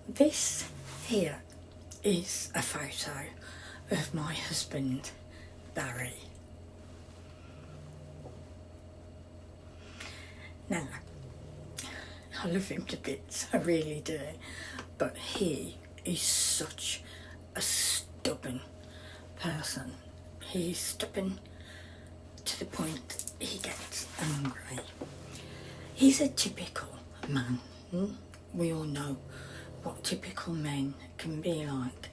This here is a photo of my husband, Barry. Now, I love him to bits, I really do, but he is such a stubborn person. He's stubborn to the point he gets angry. He's a typical man. We all know what typical men can be like.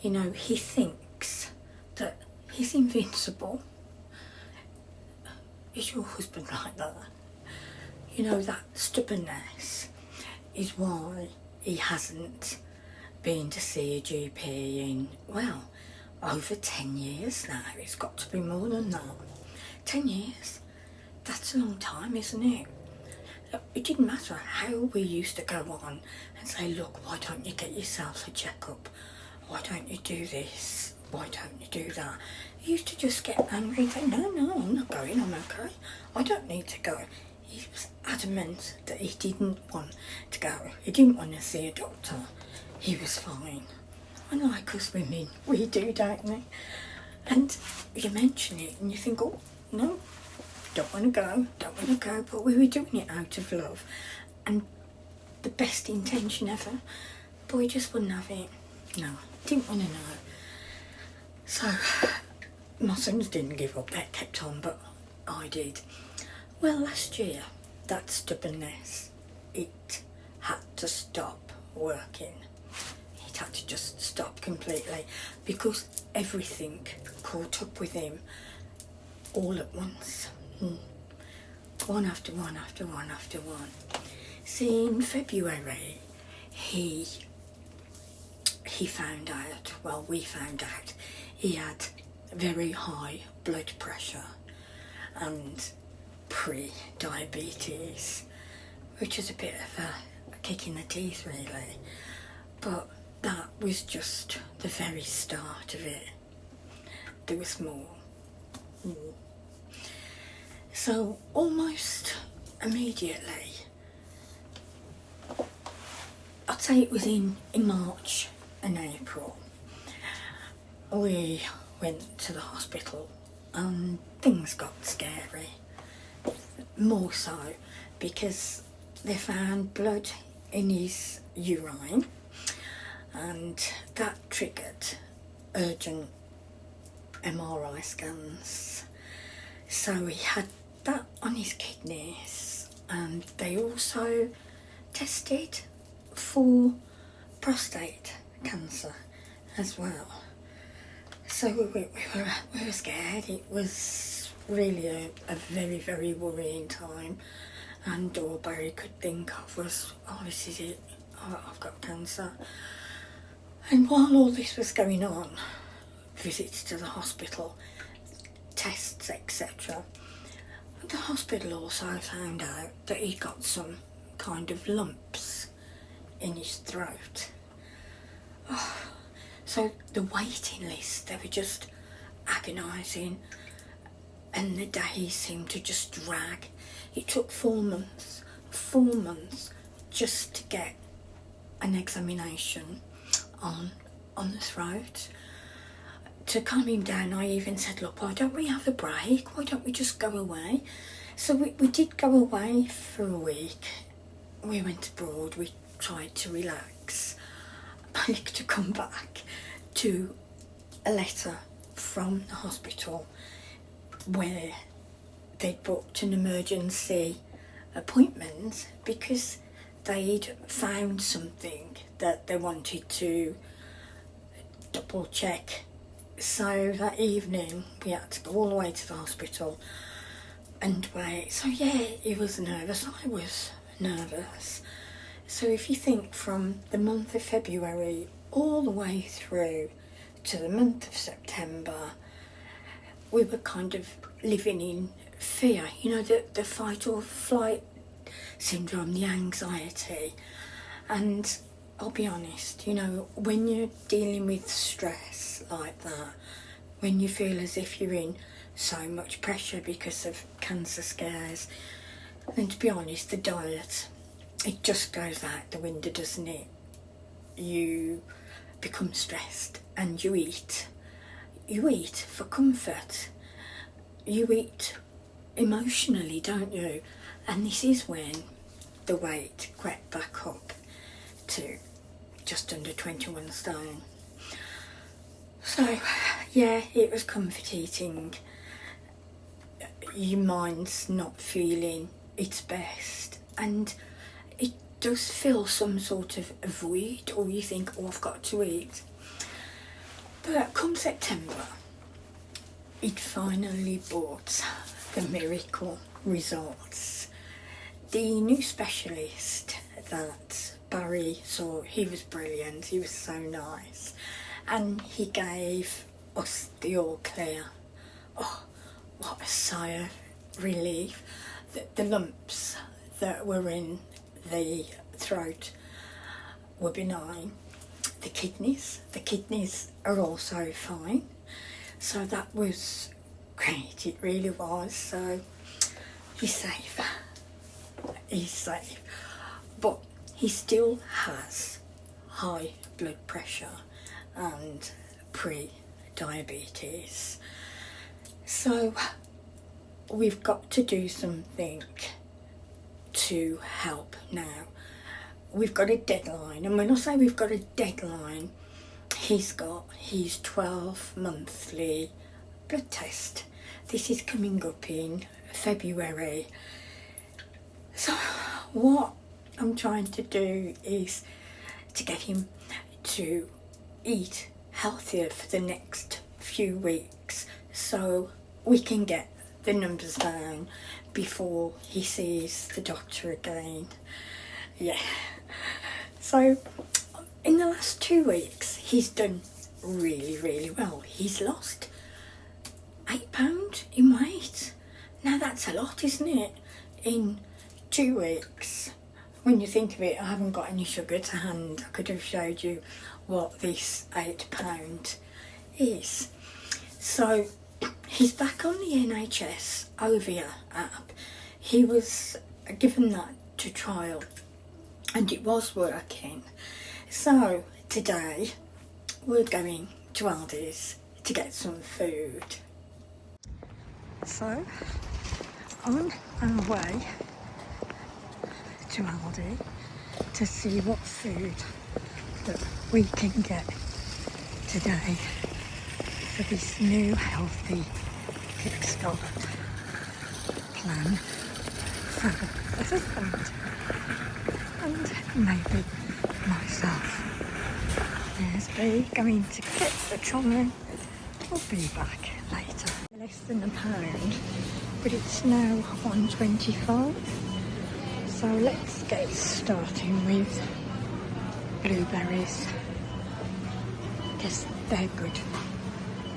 You know, he thinks that he's invincible. Is your husband like that? You know, that stubbornness is why he hasn't been to see a GP in, well, over 10 years now. It's got to be more than that. 10 years. That's a long time, isn't it? It didn't matter how we used to go on and say, look, why don't you get yourself a checkup? Why don't you do this? Why don't you do that? He used to just get angry and say, no, I'm not going, I'm okay. I don't need to go. He was adamant that he didn't want to go. He didn't want to see a doctor. He was fine. Unlike us women, we do, don't we? And you mention it and you think, oh, no, don't want to go, but we were doing it out of love and the best intention ever, but we just wouldn't have it. No, didn't want to know. So my sons didn't give up, they kept on, but I did. Well, last year, that stubbornness, it had to stop working. It had to just stop completely because everything caught up with him all at once. One after one after one after one. See, in February, he found out, well, we found out, he had very high blood pressure and pre-diabetes, which is a bit of a kick in the teeth, really. But that was just the very start of it. There was more. So almost immediately, I'd say it was in March and April, we went to the hospital and things got scary. More so because they found blood in his urine and that triggered urgent MRI scans. So he had that on his kidneys and they also tested for prostate cancer as well. So we were scared. It was really a very, very worrying time, and all Barry could think of was, oh, this is it, I've got cancer. And while all this was going on, visits to the hospital, tests, etc., the hospital also found out that he got some kind of lumps in his throat. Oh, so the waiting list, they were just agonising, and the days seemed to just drag. It took 4 months just to get an examination on the throat. To calm him down, I even said, look, why don't we have a break? Why don't we just go away? So we did go away for a week. We went abroad, we tried to relax, only to come back to a letter from the hospital where they'd booked an emergency appointment because they'd found something that they wanted to double check. So that evening we had to go all the way to the hospital and wait. So yeah, he was nervous, I was nervous. So if you think from the month of February all the way through to the month of September, we were kind of living in fear, you know, the fight or flight syndrome, the anxiety. And I'll be honest, you know, when you're dealing with stress like that, when you feel as if you're in so much pressure because of cancer scares, then to be honest, the diet, it just goes out the window, doesn't it? you become stressed and you eat for comfort. You eat emotionally, don't you? And this is when the weight crept back up to just under 21 stone. So yeah, it was comfort eating. Your mind's not feeling its best, and it does fill some sort of a void, or you think, oh, I've got to eat. But come September, it finally brought the miracle results. The new specialist that Barry saw, he was brilliant, he was so nice, and he gave us the all clear. Oh, what a sigh of relief. The lumps that were in the throat were benign. The kidneys are also fine. So that was great, it really was. So he's safe. But he still has high blood pressure and pre-diabetes. So we've got to do something to help now. We've got a deadline, and when I say we've got a deadline, he's got his 12 monthly blood test. This is coming up in February. So what I'm trying to do is to get him to eat healthier for the next few weeks, so we can get the numbers down before he sees the doctor again. Yeah. So in the last 2 weeks, he's done really, really well. He's lost 8 pounds in weight. Now that's a lot, isn't it? In 2 weeks. When you think of it, I haven't got any sugar to hand. I could have showed you what this 8 pound is. So he's back on the NHS Oviva app. He was given that to trial, and it was working. So today we're going to Aldi's to get some food. So on our way to Aldi to see what food that we can get today for this new healthy kickstart plan for the husband and maybe myself. There's B going to get the trolley. We'll be back later. Less than £1, but it's now 1.25. So let's get starting with blueberries. Guess they're good.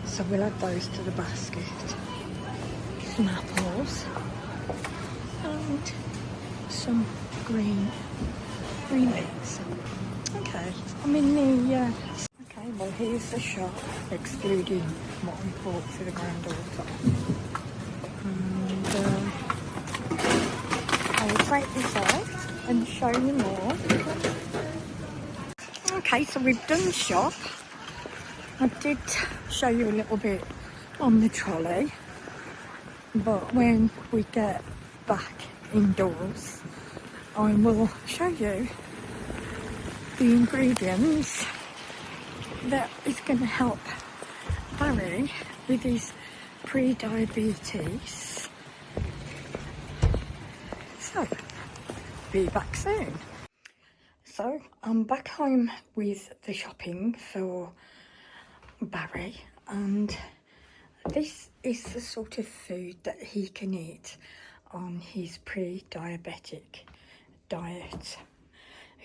So we'll add those to the basket. Some apples and some green beans. Okay, I'm in the okay, well here's the shop, excluding what we bought for the granddaughter. And I will take this out and show you more. Okay, so we've done shop. I did show you a little bit on the trolley, but when we get back indoors, I will show you the ingredients that is going to help Barry with his pre-diabetes. So, be back soon. So, I'm back home with the shopping for Barry, and this is the sort of food that he can eat on his pre-diabetic diet.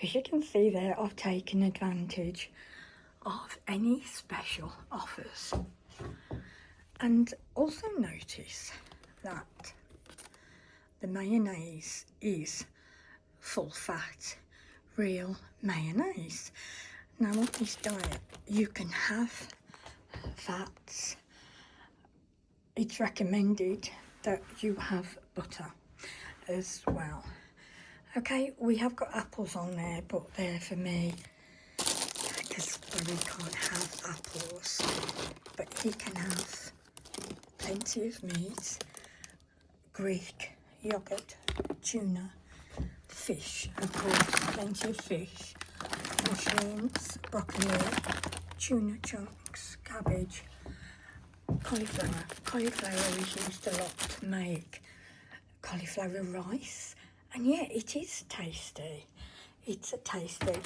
As you can see there, I've taken advantage of any special offers, and also notice that the mayonnaise is full fat, real mayonnaise. Now on this diet you can have fats. It's recommended that you have butter as well. Okay, we have got apples on there, but they're for me. because we can't have apples, but he can have plenty of meat, Greek yogurt, tuna, fish, of course, plenty of fish, mushrooms, broccoli, tuna chunks, cabbage, cauliflower. Cauliflower is used a lot to make cauliflower rice, and yeah, it is tasty. It's tasty.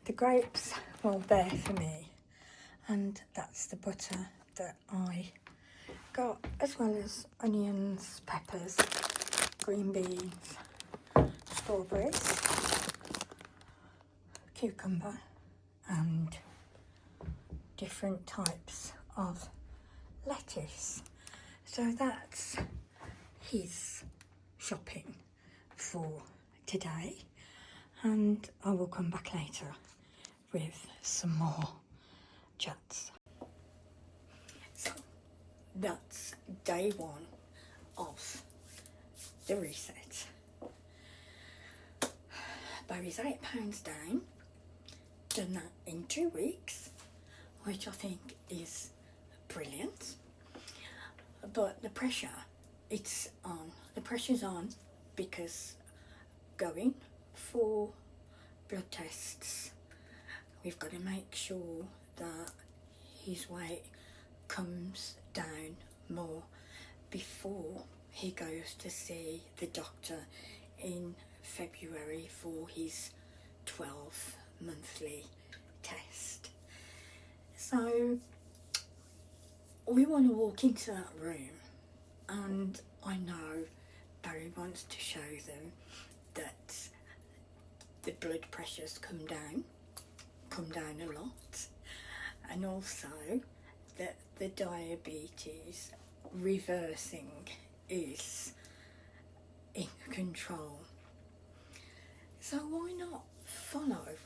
The grapes, well, they're for me, and that's the butter that I got, as well as onions, peppers, green beans, strawberries, cucumber, and different types of lettuce. So that's his shopping for today, and I will come back later with some more chats. So that's day one of the reset. Barry's £8 down, done that in 2 weeks, which I think is brilliant. But the pressure, it's on. The pressure's on because going for blood tests, we've got to make sure that his weight comes down more before he goes to see the doctor in February for his 12-monthly test. So we want to walk into that room, and I know Barry wants to show them that the blood pressures come down a lot, and also that the diabetes reversing is in control. So why not follow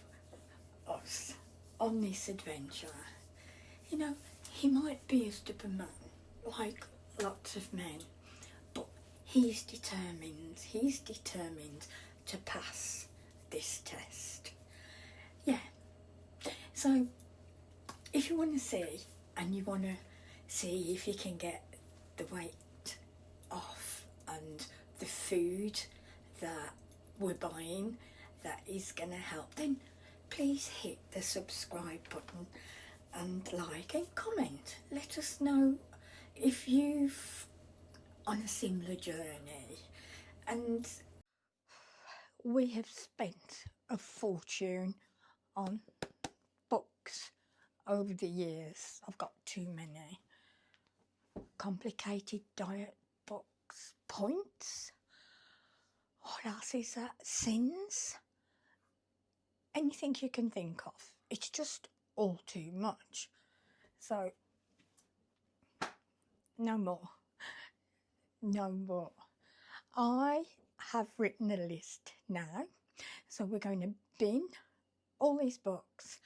us on this adventure? You know, he might be a stubborn man, like lots of men, but he's determined to pass this test. Yeah. So if you want to see, and you want to see if you can get the weight off and the food that we're buying that is going to help, then please hit the subscribe button and like and comment. Let us know if you've on a similar journey. And we have spent a fortune on books over the years. I've got too many. Complicated diet books, points. What else is that? Sins. Anything you can think of. It's just all too much. So no more. I have written a list now, so we're going to bin all these books,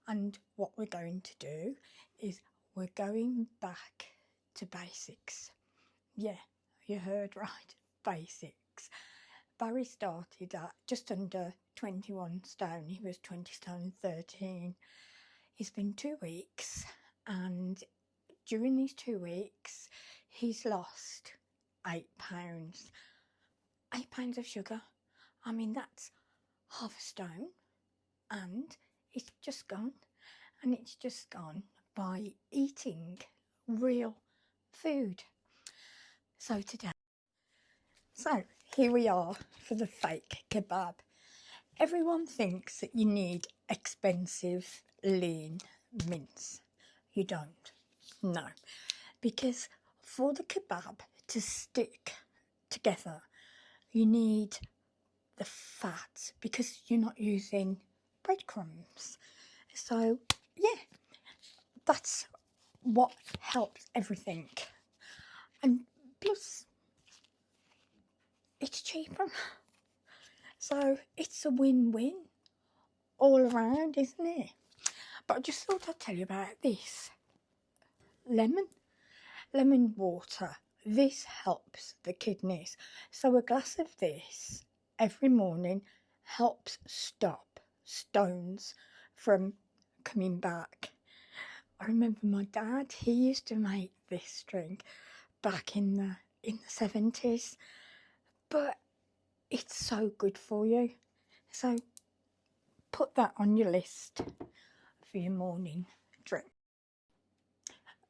and what we're going to do is we're going back to basics. Yeah, you heard right, basics. Barry started at just under 21 stone. He was 20 stone 13. It's been 2 weeks, and during these 2 weeks he's lost 8 pounds. 8 pounds of sugar. I mean, that's half a stone, and it's just gone. And it's just gone by eating real food. So here we are for the fake kebab. Everyone thinks that you need expensive lean mince. You don't. No. Because for the kebab to stick together, you need the fat, because you're not using breadcrumbs. So yeah, that's what helps everything. And plus, it's cheaper. So it's a win-win all around, isn't it? But I just thought I'd tell you about this. Lemon water. This helps the kidneys. So a glass of this every morning helps stop stones from coming back. I remember my dad, he used to make this drink back in the 70s, but it's so good for you. So put that on your list for your morning drink.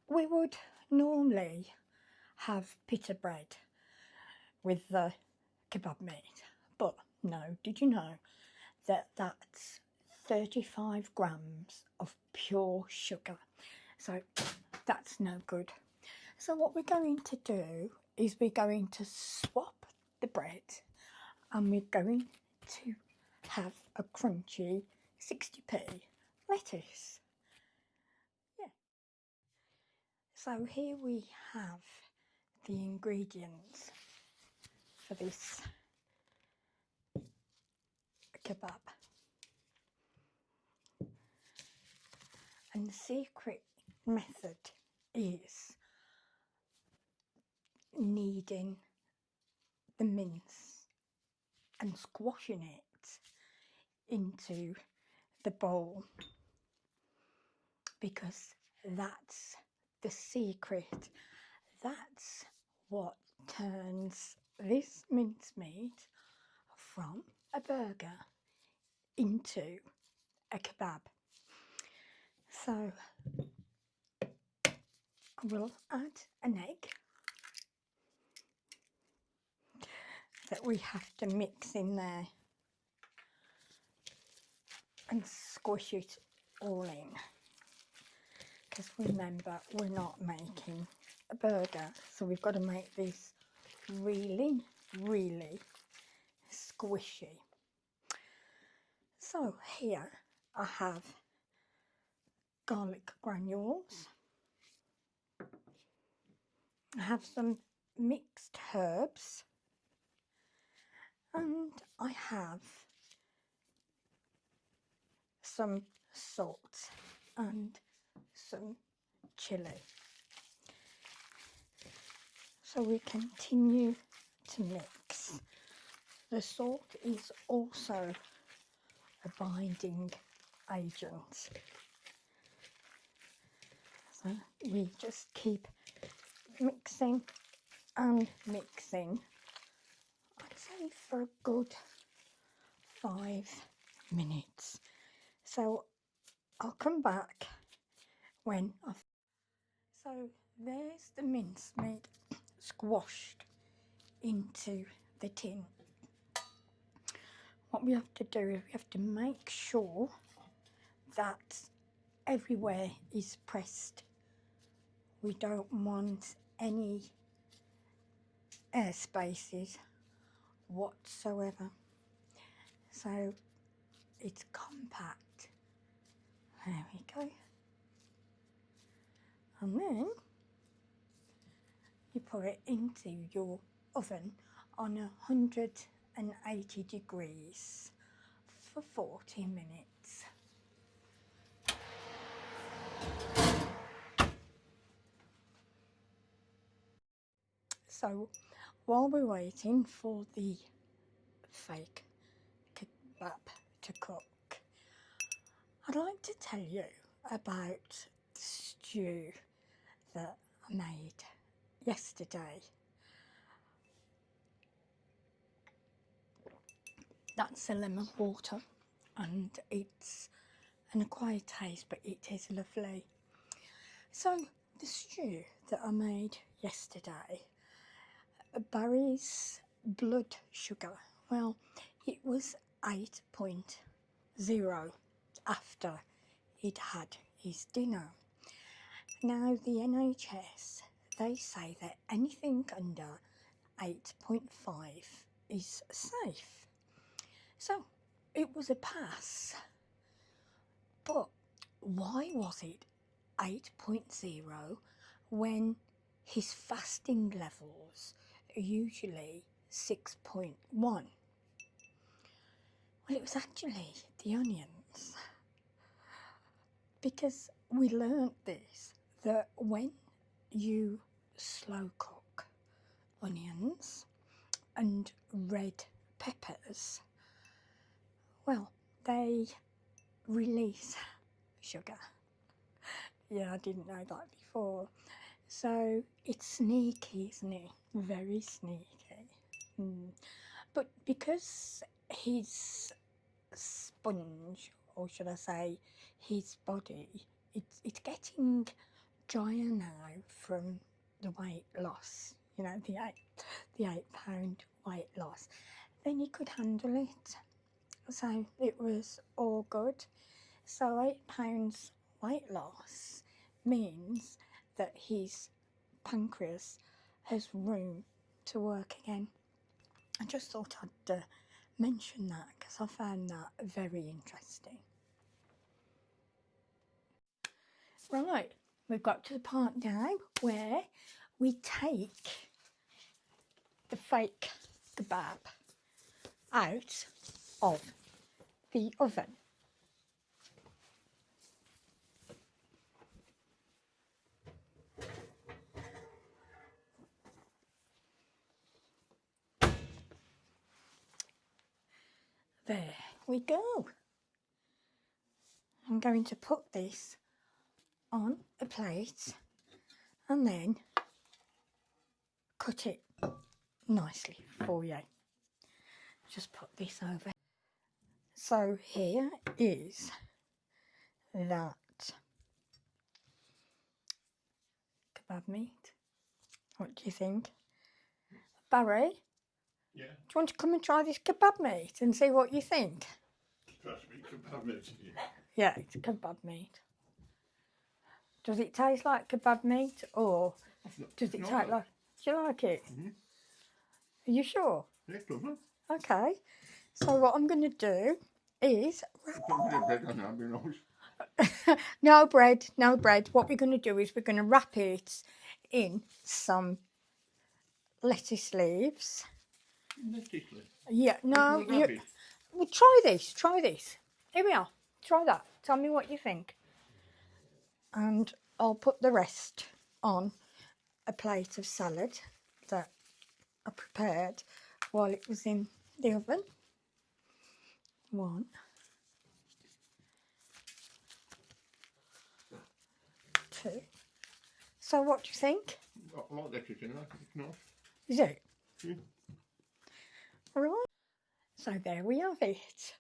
We would normally have pita bread with the kebab meat, but no, did you know that that's 35 grams of pure sugar? So that's no good. So what we're going to do is we're going to swap the bread and we're going to have a crunchy 60p lettuce. Yeah. So here we have the ingredients for this kebab. And the secret method is kneading the mince and squashing it into the bowl, because that's the secret. That's what turns this mincemeat from a burger into a kebab. So I will add an egg that we have to mix in there and squish it all in, because remember, we're not making a burger, so we've got to make this really, really squishy. So here I have garlic granules, I have some mixed herbs, and I have some salt and some chili. So we continue to mix. The salt is also a binding agent. So we just keep mixing and mixing, I'd say for a good 5 minutes. So I'll come back when I've... So there's the mincemeat squashed into the tin. What we have to do is we have to make sure that everywhere is pressed. We don't want any air spaces whatsoever. So it's compact. There we go. And then you put it into your oven on 180 degrees for 40 minutes. So while we're waiting for the fake kebab to cook, I'd like to tell you about the stew that I made yesterday. That's a lemon water, and it's an acquired taste, but it is lovely. So the stew that I made yesterday, Barry's blood sugar, well, it was 8.0 after he'd had his dinner. Now the NHS, they say that anything under 8.5 is safe. So it was a pass. But why was it 8.0 when his fasting levels are usually 6.1? Well, it was actually the onions. Because we learnt this, that when you slow cook onions and red peppers, well, they release sugar. Yeah, I didn't know that before. So it's sneaky, isn't it? Very sneaky. But because his sponge, or should I say his body, it's getting drier now from the weight loss, you know, the 8 pound weight loss, then he could handle it. So it was all good. So 8 pounds weight loss means that his pancreas has room to work again. I just thought I'd mention that because I found that very interesting. Right, we've got to the part now where we take the fake kebab out of the oven. There we go. I'm going to put this on a plate and then cut it nicely for you. Just put this over. So here is that kebab meat. What do you think? Barry? Yeah. Do you want to come and try this kebab meat and see what you think? Trust me, kebab meat. Yeah, it's kebab meat. Does it taste like kebab meat or does it taste like... Do you like it? Mm-hmm. Are you sure? Yeah, lovely. Okay. So what I'm going to do is... Put a bit of bread on that, be nice. No bread, no bread. What we're going to do is we're going to wrap it in some lettuce leaves. Lettuce leaves? Yeah, no. Well, try this, try this. Here we are. Try that. Tell me what you think. And I'll put the rest on a plate of salad that I prepared while it was in the oven. 1, 2. So what do you think? I like lettuce in that, it's nice. Is it? Yeah. Right. So there we have it.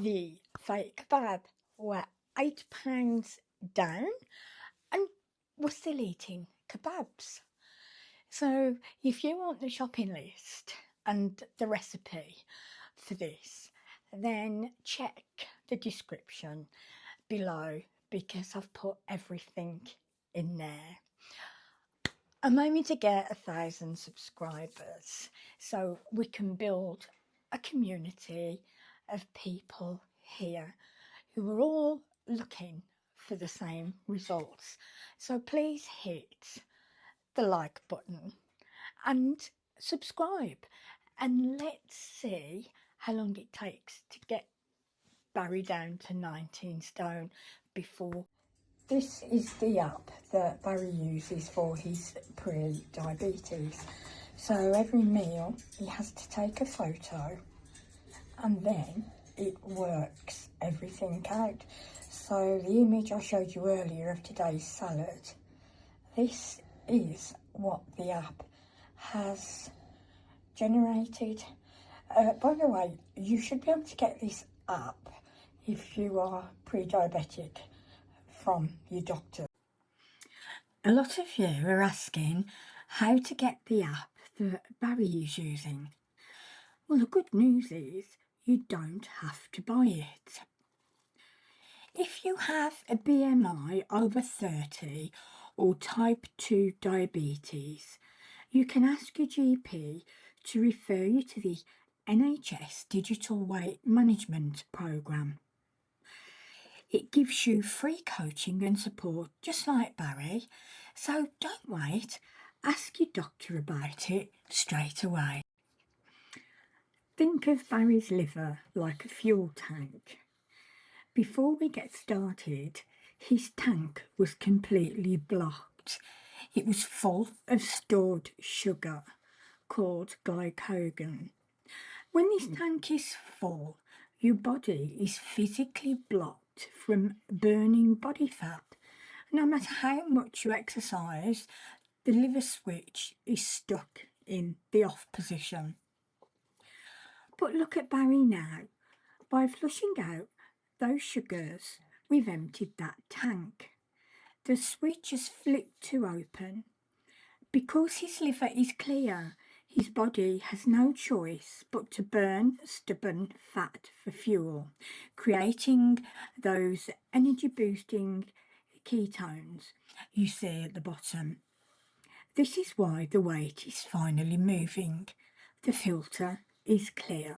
The fake kebab. We're £8 down and we're still eating kebabs. So if you want the shopping list and the recipe for this, then check the description below because I've put everything in there. I'm aiming to get 1,000 subscribers so we can build a community of people here who are all looking for the same results. So please hit the like button and subscribe, and let's see how long it takes to get Barry down to 19 stone before. This is the app that Barry uses for his pre-diabetes. So every meal he has to take a photo and then it works everything out. So the image I showed you earlier of today's salad, this is what the app has generated. By the way, you should be able to get this app if you are pre-diabetic from your doctor. A lot of you are asking how to get the app that Barry is using. Well, the good news is you don't have to buy it. If you have a BMI over 30 or type 2 diabetes, you can ask your GP to refer you to the NHS Digital Weight Management Programme. It gives you free coaching and support just like Barry, so don't wait, ask your doctor about it straight away. Think of Barry's liver like a fuel tank. Before we get started, his tank was completely blocked. It was full of stored sugar called glycogen. When this tank is full, your body is physically blocked from burning body fat. No matter how much you exercise, the liver switch is stuck in the off position. But look at Barry now. By flushing out those sugars, we've emptied that tank. The switch has flipped to open. Because his liver is clear, his body has no choice but to burn stubborn fat for fuel, creating those energy-boosting ketones you see at the bottom. This is why the weight is finally moving. The filter is clear.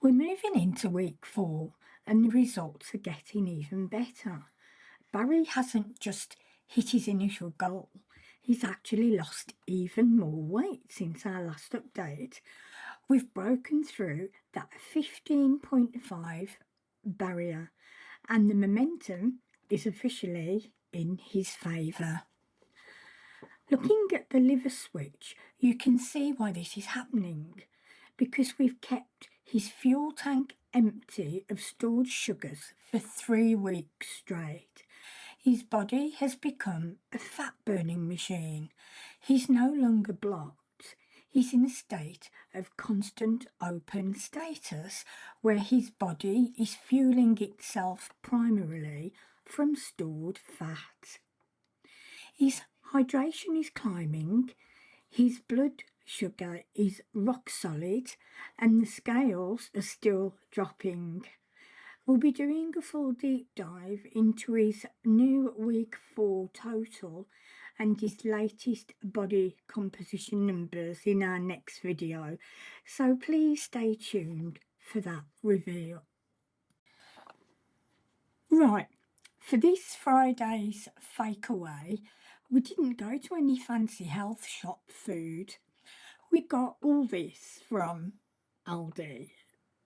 We're moving into week 4 and the results are getting even better. Barry hasn't just hit his initial goal, he's actually lost even more weight since our last update. We've broken through that 15.5 barrier and the momentum is officially in his favour. Looking at the liver switch, you can see why this is happening, because we've kept his fuel tank empty of stored sugars for 3 weeks straight. His body has become a fat-burning machine. He's no longer blocked. He's in a state of constant open status where his body is fueling itself primarily from stored fat. His hydration is climbing, his blood sugar is rock solid, and the scales are still dropping. We'll be doing a full deep dive into his new week 4 total and his latest body composition numbers in our next video, so please stay tuned for that reveal. Right, for this Friday's Fakeaway, we didn't go to any fancy health shop food. We got all this from Aldi.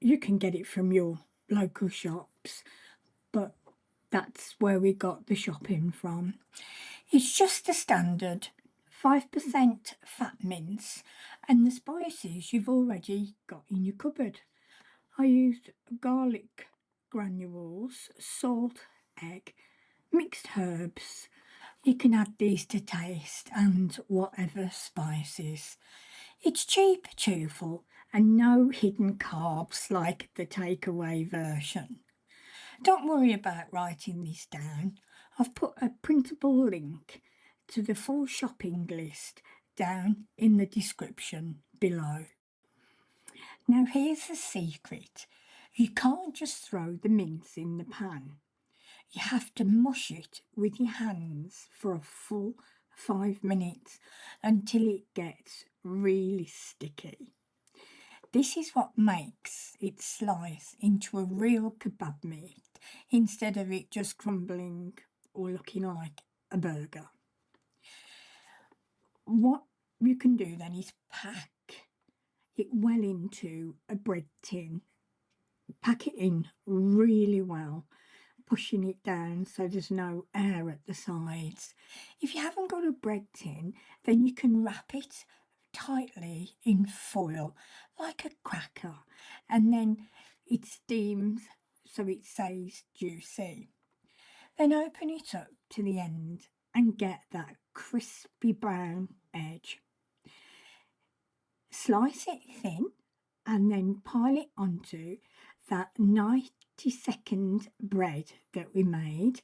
You can get it from your local shops, but that's where we got the shopping from. It's just the standard 5% fat mince and the spices you've already got in your cupboard. I used garlic granules, salt, egg, mixed herbs. You can add these to taste and whatever spices. It's cheap, cheerful, and no hidden carbs like the takeaway version. Don't worry about writing this down. I've put a printable link to the full shopping list down in the description below. Now here's the secret. You can't just throw the mince in the pan. You have to mush it with your hands for a full 5 minutes until it gets really sticky. This is what makes it slice into a real kebab meat instead of it just crumbling or looking like a burger. What you can do then is pack it well into a bread tin. Pack it in really well, pushing it down so there's no air at the sides. If you haven't got a bread tin, then you can wrap it tightly in foil like a cracker, and then it steams so it stays juicy. Then open it up to the end and get that crispy brown edge. Slice it thin and then pile it onto that 90-second bread that we made,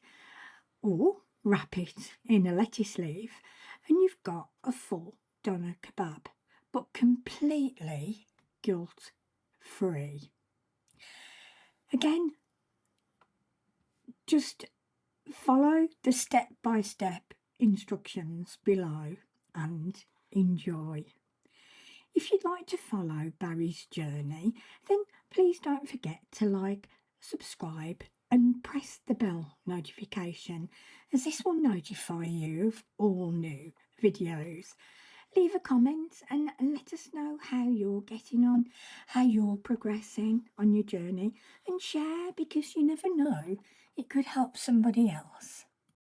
or wrap it in a lettuce leaf and you've got a full doner kebab, but completely guilt-free. Again, just follow the step-by-step instructions below and enjoy. If you'd like to follow Barry's journey, then please don't forget to like, subscribe and press the bell notification, as this will notify you of all new videos. Leave a comment and let us know how you're getting on, how you're progressing on your journey, and share, because you never know, it could help somebody else.